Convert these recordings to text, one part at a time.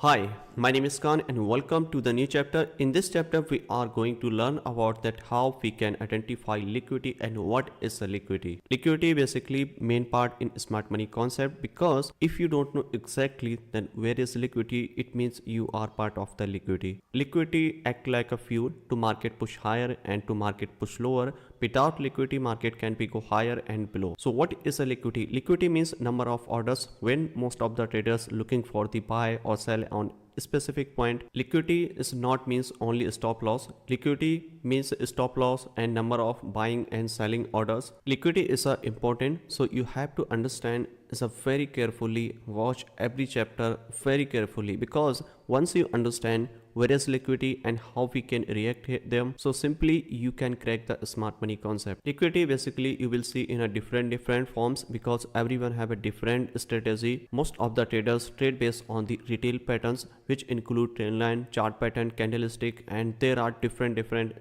Hi, my name is Khan and welcome to the new chapter. In this chapter, we are going to learn about that how we can identify liquidity and what is a liquidity. Liquidity basically main part in smart money concept, because if you don't know exactly then where is liquidity, it means you are part of the liquidity. Liquidity act like a fuel to market push higher and to market push lower. Without liquidity, market can be go higher and below. So what is a liquidity? Liquidity means number of orders when most of the traders looking for the buy or sell on specific point. Liquidity is not means only stop loss. Liquidity means stop loss and number of buying and selling orders. Liquidity is important, so you have to understand is a very carefully, watch every chapter very carefully, because once you understand where is liquidity and how we can react them, so simply you can crack the smart money concept. Liquidity basically you will see in a different forms, because everyone have a different strategy. Most of the traders trade based on the retail patterns, which include trend line, chart pattern, candlestick, and there are different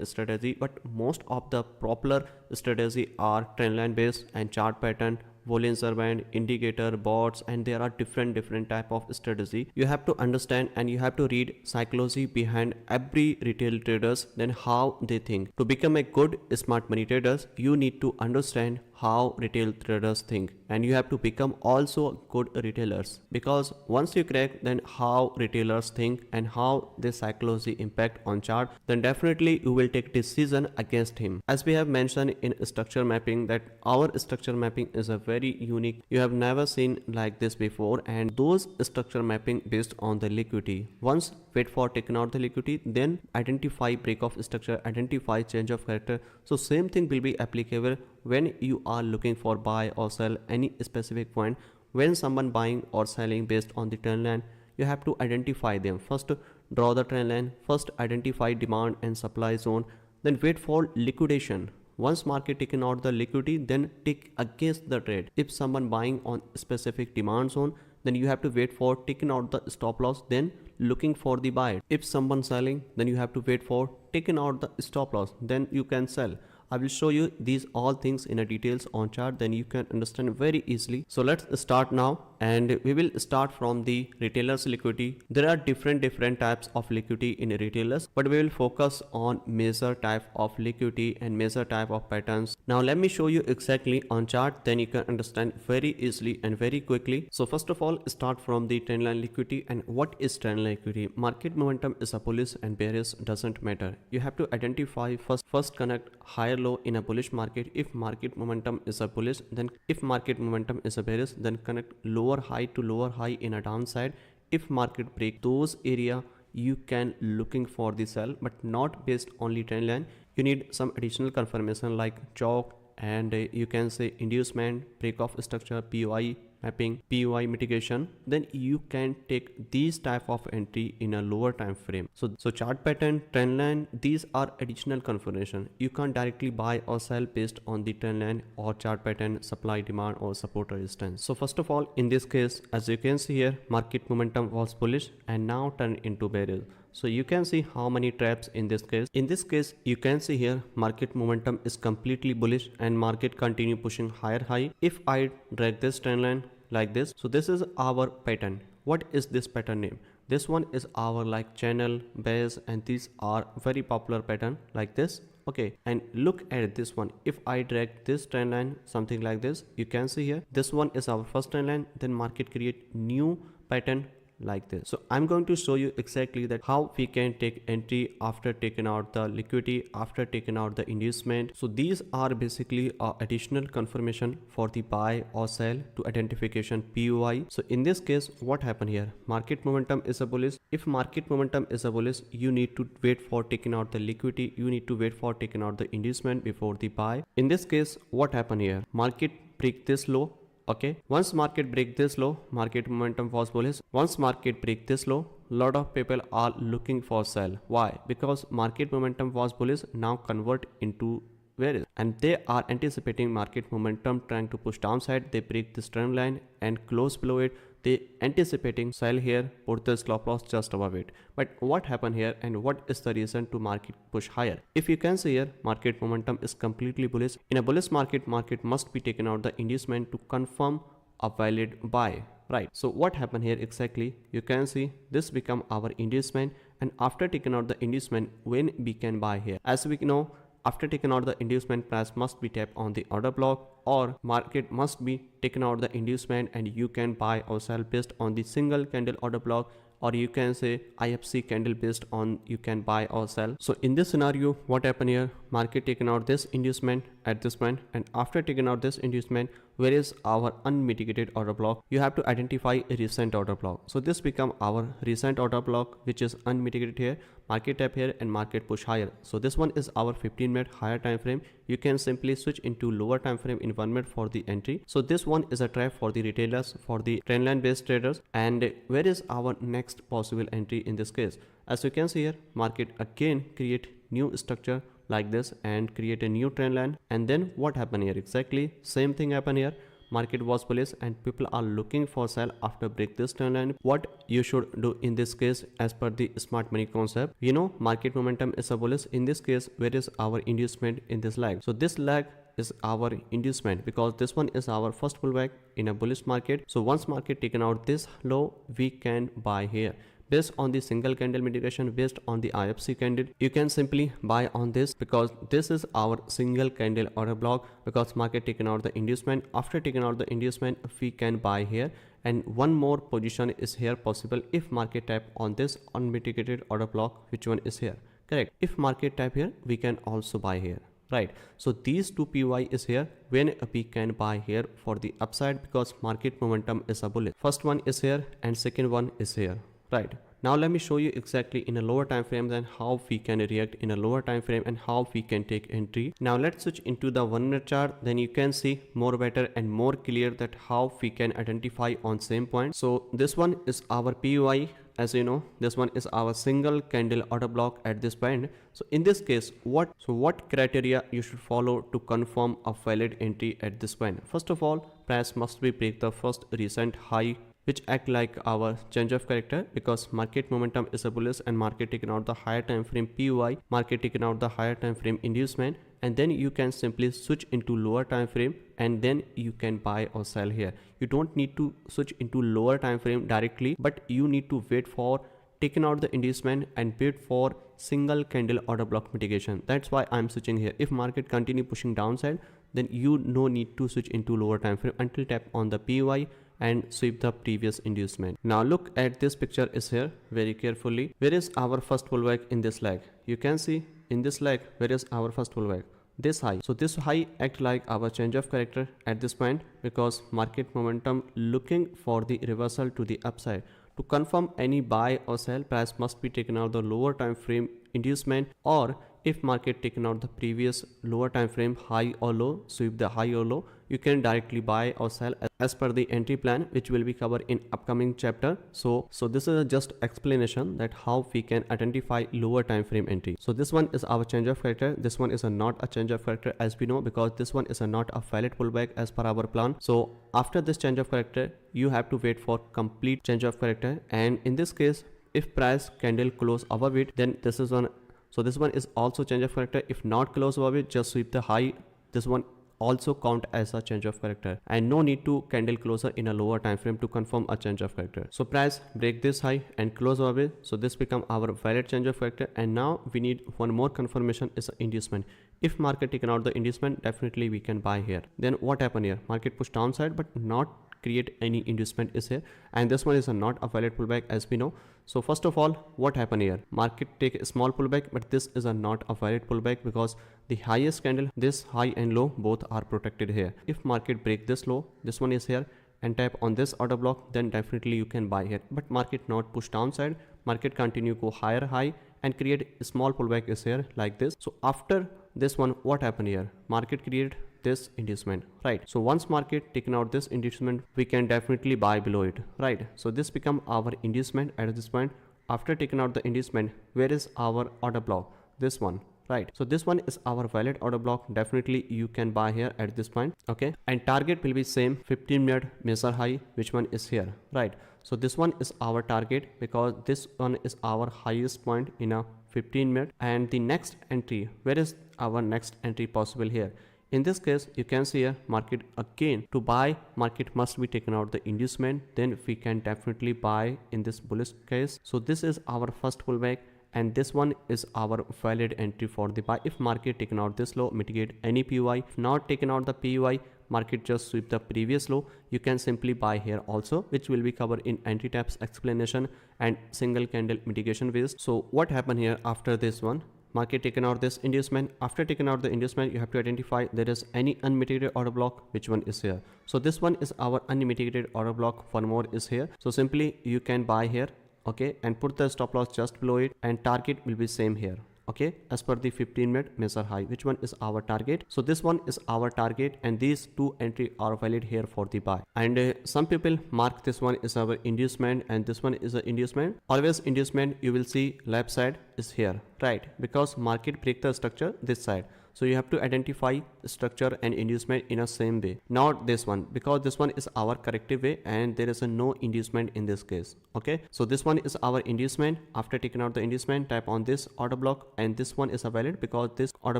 strategy, but most of the popular strategy are trend line based and chart pattern, Bollinger Band, indicator, bots, and there are different type of strategy. You have to understand and you have to read psychology behind every retail traders, then how they think. To become a good smart money traders, you need to understand how retail traders think, and you have to become also good retailers, because once you crack then how retailers think and how their psychology impact on chart, then definitely you will take decision against him. As we have mentioned in structure mapping, that our structure mapping is a very unique, you have never seen like this before, and those structure mapping based on the liquidity. Once wait for taking out the liquidity, then identify break of structure, identify change of character. So same thing will be applicable when you are looking for buy or sell any specific point. When someone buying or selling based on the trend line, you have to identify them. First draw the trend line, first identify demand and supply zone, then wait for liquidation. Once market taken out the liquidity, then take against the trade. If someone buying on specific demand zone, then you have to wait for taking out the stop loss, then looking for the buy. If someone selling, then you have to wait for taking out the stop loss, then you can sell. I will show you these all things in a details on chart, then you can understand very easily. So let's start now, and we will start from the retailers liquidity. There are different types of liquidity in retailers, but we will focus on major type of liquidity and major type of patterns. Now let me show you exactly on chart, then you can understand very easily and very quickly. So first of all, start from the trend line liquidity. And what is trend line liquidity? Market momentum is a bullish and bearish, doesn't matter. You have to identify first connect higher low in a bullish market. If market momentum is a bullish, then if market momentum is a bearish, then connect lower high to lower high in a downside. If market break those area, you can looking for the sell, but not based only trend line. You need some additional confirmation like chalk, and you can say inducement, break of structure, POI mapping, POI mitigation, then you can take these type of entry in a lower time frame. So chart pattern, trend line, these are additional confirmation. You can't directly buy or sell based on the trend line or chart pattern, supply, demand, or support resistance. So first of all, in this case, as you can see here, market momentum was bullish and now turned into bearish. So you can see how many traps in this case. In this case, you can see here market momentum is completely bullish and market continue pushing higher high. If I drag this trend line like this, so this is our pattern. What is this pattern name? This one is our like channel base, and these are very popular pattern like this. Okay, and look at this one. If I drag this trend line something like this, you can see here this one is our first trend line, then market create new pattern like this. So I'm going to show you exactly that how we can take entry after taking out the liquidity, after taking out the inducement. So these are basically additional confirmation for the buy or sell to identification POI. So in this case, what happened here? Market momentum is a bullish. If market momentum is a bullish, you need to wait for taking out the liquidity. You need to wait for taking out the inducement before the buy. In this case, what happened here? Market break this low. Okay, once market break this low, market momentum was bullish. Once market break this low, lot of people are looking for sell. Why? Because market momentum was bullish, now convert into bearish, and they are anticipating market momentum trying to push downside. They break this trend line and close below it. They anticipating sell here, put the stop loss just above it. But what happened here, and what is the reason to market push higher? If you can see here, market momentum is completely bullish. In a bullish market, market must be taken out the inducement to confirm a valid buy, right? So what happened here exactly? You can see this become our inducement, and after taking out the inducement, when we can buy here? As we know, after taking out the inducement, price must be tapped on the order block, or market must be taken out the inducement, and you can buy or sell based on the single candle order block, or you can say IFC candle based on you can buy or sell. So in this scenario, what happened here? Market taken out this inducement at this point, and after taking out this inducement, where is our unmitigated order block? You have to identify a recent order block. So this become our recent order block, which is unmitigated here. Market tap here and market push higher. So this one is our 15-minute higher time frame. You can simply switch into lower time frame in 1 minute for the entry. So this one is a trap for the retailers, for the trendline based traders. And where is our next possible entry in this case? As you can see here, market again create new structure like this and create a new trend line. And then what happened here? Exactly same thing happened here. Market was bullish and people are looking for sell after break this trend line. What you should do in this case, as per the smart money concept, you know, market momentum is a bullish. In this case, where is our inducement in this lag? So this lag is our inducement, because this one is our first pullback in a bullish market. So once market taken out this low, we can buy here based on the single candle mitigation, based on the IFC candle. You can simply buy on this, because this is our single candle order block, because market taken out the inducement. After taking out the inducement, we can buy here, and one more position is here possible if market tap on this unmitigated order block, which one is here, correct? If market tap here, we can also buy here, right? So these two PY is here when we can buy here for the upside, because market momentum is a bullish. First one is here and second one is here, right? Now let me show you exactly in a lower time frame then how we can react in a lower time frame and how we can take entry. Now let's switch into the 1 minute chart, then you can see more better and more clear that how we can identify on same point. So this one is our PY. As you know, this one is our single candle order block at this point. So in this case, what criteria you should follow to confirm a valid entry at this point? First of all, price must be break the first recent high, which act like our change of character, because market momentum is a bullish and market taken out the higher time frame PY, market taken out the higher time frame inducement, and then you can simply switch into lower time frame and then you can buy or sell here. You don't need to switch into lower time frame directly, but you need to wait for taking out the inducement and wait for single candle order block mitigation. That's why I'm switching here. If market continue pushing downside, then you no need to switch into lower time frame until tap on the PY and sweep the previous inducement. Now look at this picture is here very carefully. Where is our first pullback in this leg? You can see in this leg, where is our first pullback? This high. So this high act like our change of character at this point, because market momentum looking for the reversal to the upside. To confirm any buy or sell, price must be taken out the lower time frame inducement, or if market taken out the previous lower time frame high or low, sweep the high or low, you can directly buy or sell as per the entry plan, which will be covered in upcoming chapter. So this is just explanation that how we can identify lower time frame entry. So this one is our change of character. This one is not a change of character, as we know, because this one is not a valid pullback as per our plan. So after this change of character, you have to wait for complete change of character, and in this case, if price candle close above it, then this is one. So this one is also change of character. If not close above it, just sweep the high. This one also count as a change of character, and no need to candle closer in a lower time frame to confirm a change of character. So price break this high and close above it. So this become our valid change of character, and now we need one more confirmation is inducement. If market taken out the inducement, definitely we can buy here. Then what happened here? Market push downside but not create any inducement is here, and this one is not a valid pullback as we know. So first of all, what happened here? Market take a small pullback, but this is not a valid pullback, because the highest candle, this high and low, both are protected here. If market break this low, this one is here, and tap on this order block, then definitely you can buy here. But market not push downside, market continue go higher high and create a small pullback is here like this. So after this one, what happened here? Market created this inducement, right? So once market taken out this inducement, we can definitely buy below it, right? So this become our inducement at this point. After taking out the inducement, where is our order block? This one, right? So this one is our valid order block. Definitely you can buy here at this point, okay? And target will be same 15-minute measure high, which one is here, right? So this one is our target, because this one is our highest point in a 15-minute. And the next entry, where is our next entry possible here? In this case, you can see here market again. To buy, market must be taken out the inducement, then we can definitely buy in this bullish case. So this is our first pullback, and this one is our valid entry for the buy. If market taken out this low, mitigate any PY. If not taken out the PY, market just sweep the previous low, you can simply buy here also, which will be covered in anti-taps explanation and single candle mitigation ways. So what happened here after this one? Market taken out this inducement. After taking out the inducement, you have to identify there is any unmitigated order block, which one is here. So this one is our unmitigated order block. One more is here. So simply you can buy here, okay, and put the stop loss just below it, and target will be same here, okay, as per the 15-minute measure high. Which one is our target? So this one is our target, and these two entry are valid here for the buy. And some people mark this one is our inducement and this one is an inducement. Always inducement you will see left side is here, right? Because market break the structure this side. So you have to identify structure and inducement in a same way, not this one, because this one is our corrective way and there is a no inducement in this case. Okay, so this one is our inducement. After taking out the inducement, tap on this order block, and this one is a valid because this order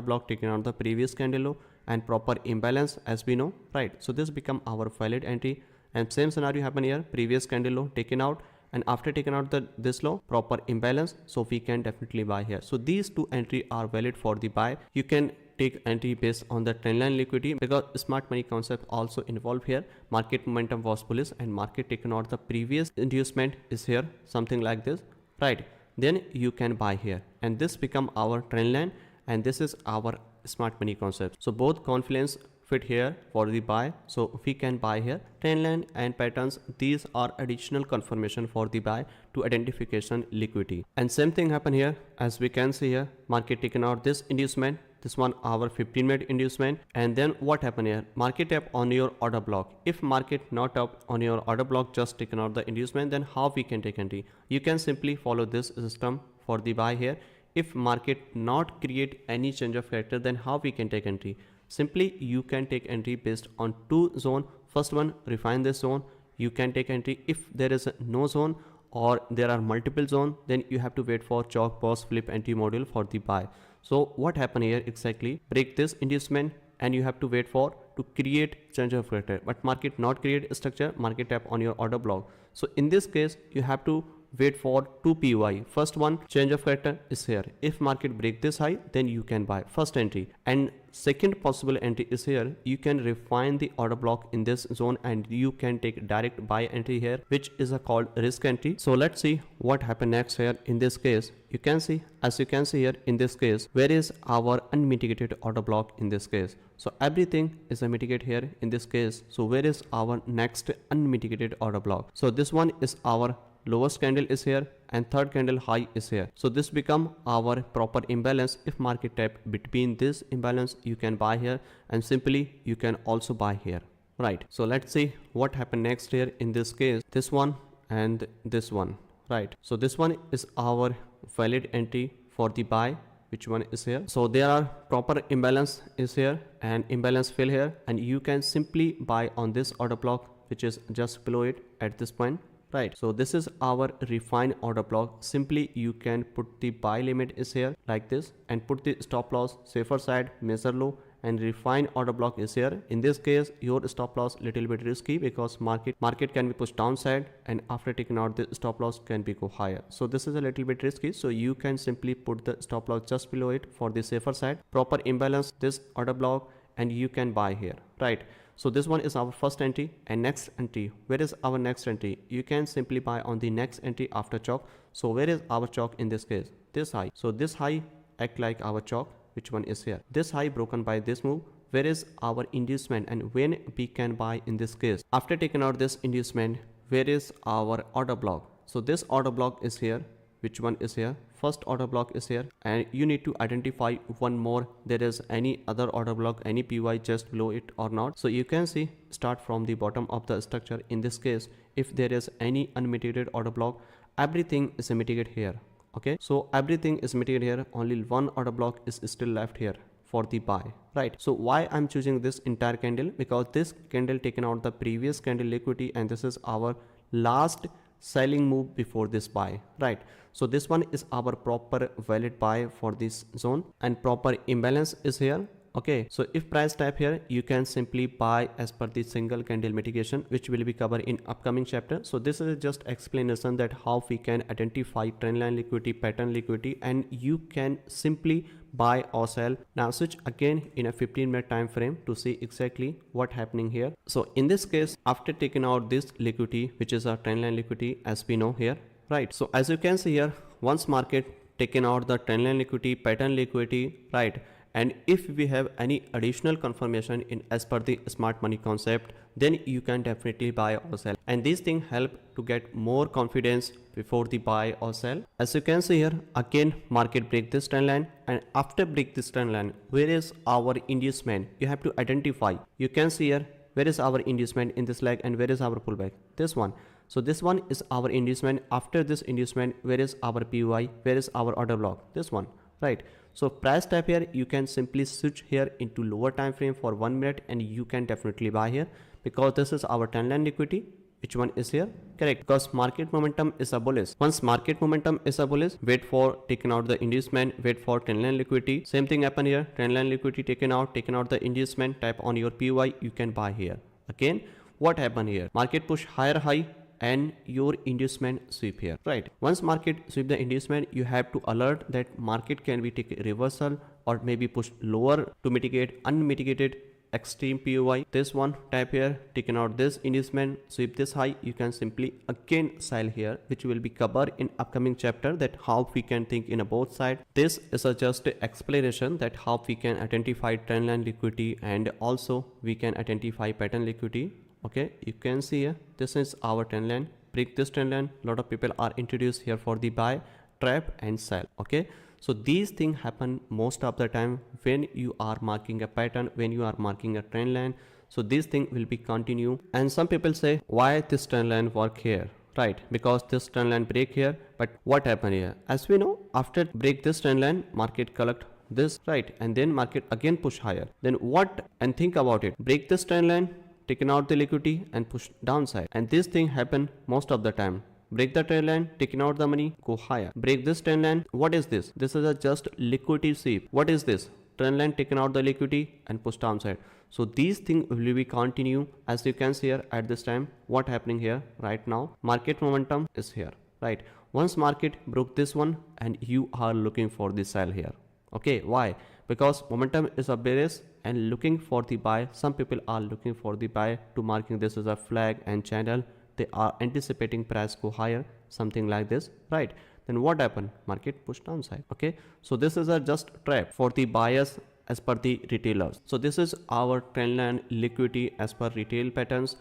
block taken out the previous candle low and proper imbalance, as we know, right? So this become our valid entry, and same scenario happen here. Previous candle low taken out, and after taking out this low, proper imbalance, so we can definitely buy here. So these two entry are valid for the buy. You can take entry based on the trendline liquidity, because smart money concept also involved here. Market momentum was bullish and market taken out the previous inducement is here, something like this, right? Then you can buy here, and this become our trendline, and this is our smart money concept. So both confluence fit here for the buy, so we can buy here. Trendline and patterns, these are additional confirmation for the buy to identification liquidity. And same thing happen here, as we can see here, market taken out this inducement, this one our 15-minute inducement, and then what happened here? Market tap on your order block. If market not up on your order block, just taken out the inducement, then how we can take entry? You can simply follow this system for the buy here. If market not create any change of character, then how we can take entry? Simply you can take entry based on two zone. First one, refine this zone. You can take entry. If there is no zone or there are multiple zone, then you have to wait for chalk pause flip entry module for the buy. So what happened here exactly? Break this inducement and you have to wait for to create change of character, but market not create a structure, market tap on your order block. So in this case you have to wait for 2 PY. First one, change of character is here. If market break this high, then you can buy first entry, and second possible entry is here. You can refine the order block in this zone and you can take direct buy entry here, which is a called risk entry. So let's see what happened next here. In this case, you can see, as you can see here, in this case, where is our unmitigated order block in this case? So everything is a mitigate here in this case. So where is our next unmitigated order block? So this one is our lowest candle is here and third candle high is here. So this become our proper imbalance. If market tap between this imbalance, you can buy here, and simply you can also buy here, right? So let's see what happened next here. In this case, this one and this one, right? So this one is our valid entry for the buy. Which one is here? So there are proper imbalance is here and imbalance fill here, and you can simply buy on this order block, which is just below it at this point, right? So this is our refined order block. Simply you can put the buy limit is here like this, and put the stop loss safer side, measure low, and refine order block is here. In this case, your stop loss little bit risky because market can be pushed downside, and after taking out the stop loss can be go higher. So this is a little bit risky. So you can simply put the stop loss just below it for the safer side. Proper imbalance this order block, and you can buy here, right? So this one is our first entry, and next entry. Where is our next entry? You can simply buy on the next entry after chalk. So where is our chalk in this case? This high. So this high act like our chalk. Which one is here? This high broken by this move. Where is our inducement and when we can buy in this case? After taking out this inducement, where is our order block? So this order block is here. Which one is here? First order block is here, and you need to identify one more. There is any other order block, any PY just below it or not. So you can see, start from the bottom of the structure. In this case, if there is any unmitigated order block, everything is mitigated here. Okay, so everything is mitigated here. Only one order block is still left here for the buy, right? So why I'm choosing this entire candle? Because this candle taken out the previous candle liquidity, and this is our last selling move before this buy, right? So this one is our proper valid buy for this zone, and proper imbalance is here, Okay, so if price tap here, you can simply buy as per the single candle mitigation, which will be covered in upcoming chapter. So this is just explanation that how we can identify trendline liquidity, pattern liquidity, and you can simply buy or sell. Now switch again in a 15-minute time frame to see exactly what happening here. So in this case, after taking out this liquidity, which is a trendline liquidity, as we know here, right? So as you can see here, once market taken out the trendline liquidity, pattern liquidity, right? And if we have any additional confirmation in as per the smart money concept, then you can definitely buy or sell. And these things help to get more confidence before the buy or sell. As you can see here, again market break this trend line, and after break this trend line, where is our inducement? You have to identify. You can see here, where is our inducement in this leg and where is our pullback? This one. So this one is our inducement. After this inducement, where is our PY? Where is our order block? This one, right? So price tap here, you can simply switch here into lower time frame for 1 minute, and you can definitely buy here because this is our trend line liquidity. Which one is here? Correct, because market momentum is a bullish. Once market momentum is a bullish, wait for taking out the inducement, wait for trendline liquidity. Same thing happen here. Trendline liquidity taken out the inducement, tap on your PY, you can buy here. Again, what happened here? Market push higher high and your inducement sweep here, right? Once market sweep the inducement, you have to alert that market can be take a reversal or maybe push lower to mitigate unmitigated extreme POI. This one, tap here, taking out this inducement, sweep this high, you can simply again sell here, which will be covered in upcoming chapter, that how we can think in a both side. This is a just explanation that how we can identify trendline liquidity and also we can identify pattern liquidity. Okay, you can see here, this is our trend line. Break this trend line, lot of people are introduced here for the buy, trap and sell. Okay, so these things happen most of the time when you are marking a pattern, when you are marking a trend line. So this thing will be continue, and some people say why this trend line work here, right? Because this trend line break here, but what happened here? As we know, after break this trend line, market collect this, right? And then market again push higher. Then what? And think about it, break this trend line, taken out the liquidity and push downside, and this thing happen most of the time. Break the trend line, taking out the money, go higher. Break this trend line. What is this? This is a just liquidity sweep. What is this? Trend line, taken out the liquidity and push downside. So these things will be continue. As you can see here at this time, what happening here right now? Market momentum is here, right? Once market broke this one, and you are looking for the sell here. Okay, why? Because momentum is a bearish and looking for the buy. Some people are looking for the buy to marking this as a flag and channel. They are anticipating price go higher, something like this, right? Then what happened? Market push downside. Okay, so this is a just trap for the buyers as per the retailers. So this is our trend line liquidity as per retail patterns,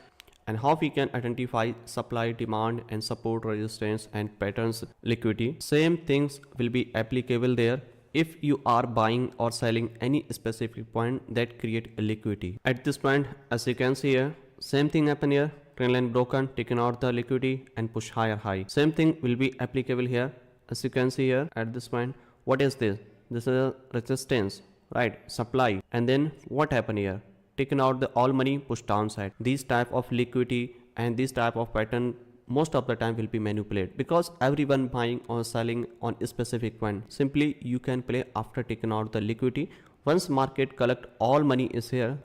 and how we can identify supply, demand and support, resistance and patterns liquidity. Same things will be applicable there if you are buying or selling any specific point that create a liquidity. At this point, as you can see here, same thing happen here. Trend line broken, taken out the liquidity and push higher high. Same thing will be applicable here. As you can see here at this point, what is this? This is a resistance, right? Supply. And then what happened here? Taken out the all money, push downside. These type of liquidity and this type of pattern most of the time will be manipulated, because everyone buying or selling on a specific point. Simply you can play after taking out the liquidity. Once market collect all money is here,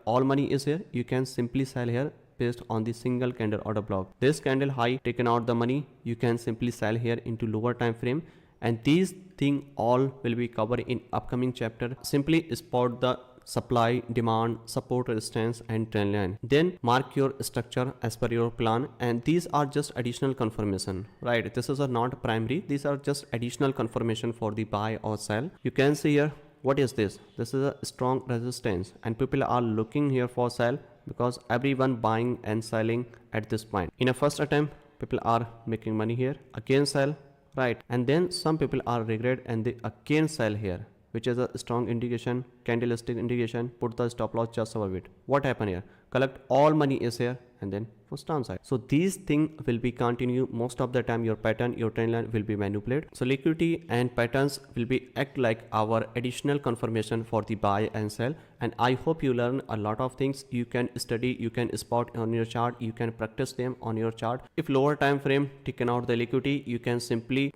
you can simply sell here based on the single candle order block. This candle high, taken out the money, you can simply sell here into lower time frame, and these thing all will be covered in upcoming chapter. Simply spot the supply, demand, support, resistance and trend line. Then mark your structure as per your plan, and these are just additional confirmation, right? This is a not primary, these are just additional confirmation for the buy or sell. You can see here, what is this? This is a strong resistance, and people are looking here for sell because everyone buying and selling at this point. In a first attempt, people are making money here, again sell, right? And then some people are regret and they again sell here, which is a strong indication, candlestick indication. Put the stop loss just above it. What happened here? Collect all money is here and then push downside. So these things will be continue most of the time. Your pattern, your trend line will be manipulated. So liquidity and patterns will be act like our additional confirmation for the buy and sell. And I hope you learn a lot of things. You can study, you can spot on your chart, you can practice them on your chart. If lower time frame taken out the liquidity, you can simply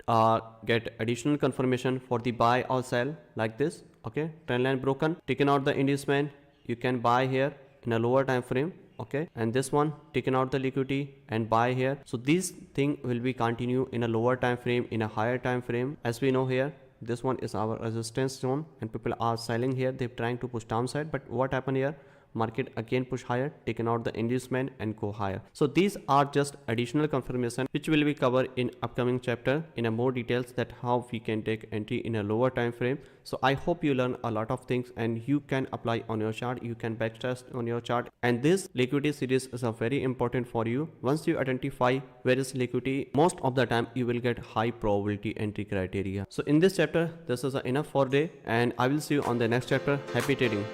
get additional confirmation for the buy or sell like this. Okay, trend line broken, taken out the inducement, you can buy here in a lower time frame. Okay, and this one taken out the liquidity and buy here. So this thing will be continue in a lower time frame, in a higher time frame. As we know here, this one is our resistance zone and people are selling here, they're trying to push downside, but what happened here, market again push higher, taken out the inducement and go higher. So these are just additional confirmation which will be covered in upcoming chapter in a more details, that how we can take entry in a lower time frame. So I hope you learn a lot of things and you can apply on your chart, you can backtest on your chart, and this liquidity series is a very important for you. Once you identify where is liquidity, most of the time you will get high probability entry criteria. So in this chapter this is enough for today, and I will see you on the next chapter. Happy trading.